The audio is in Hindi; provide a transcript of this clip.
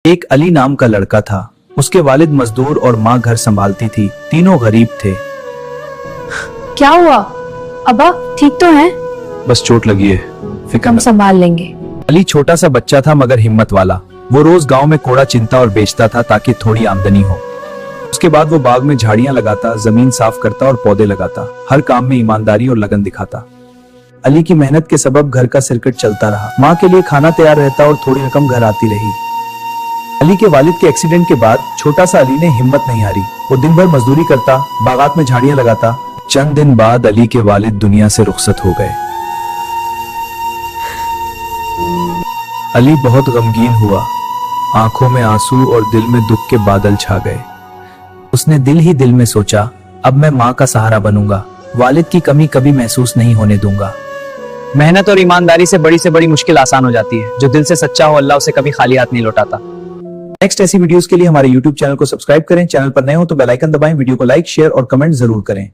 एक अली नाम का लड़का था। उसके वालिद मजदूर और माँ घर संभालती थी। तीनों गरीब थे। क्या हुआ? अब्बा ठीक तो हैं? बस चोट लगी है, फिक्र हम मत। संभाल लेंगे। अली छोटा सा बच्चा था मगर हिम्मत वाला। वो रोज गांव में कोड़ा चिंता और बेचता था ताकि थोड़ी आमदनी हो। उसके बाद वो बाग में झाड़ियां लगाता, जमीन साफ करता और पौधे लगाता। हर काम में ईमानदारी और लगन दिखाता। अली की मेहनत के सबब घर का सर्किट चलता रहा। माँ के लिए खाना तैयार रहता और थोड़ी रकम घर आती रही। अली के वालिद के एक्सीडेंट के बाद छोटा सा अली ने हिम्मत नहीं हारी। वो दिन भर मजदूरी करता, बागात में झाड़ियां लगाता। चंद दिन बाद अली के वालिद दुनिया से रुखसत हो गए। अली बहुत गमगीन हुआ। आंखों में आंसू और दिल में दुख के बादल छा गए। उसने दिल ही दिल में सोचा, अब मैं माँ का सहारा बनूंगा। वालिद की कमी कभी महसूस नहीं होने दूंगा। मेहनत और ईमानदारी से बड़ी मुश्किल आसान हो जाती है। जो दिल से सच्चा हो, अल्लाह उसे कभी खाली हाथ नहीं लौटाता। नेक्स्ट ऐसी वीडियोस के लिए हमारे YouTube चैनल को सब्सक्राइब करें। चैनल पर नए हो तो बेल आइकन दबाएं। वीडियो को लाइक, शेयर और कमेंट जरूर करें।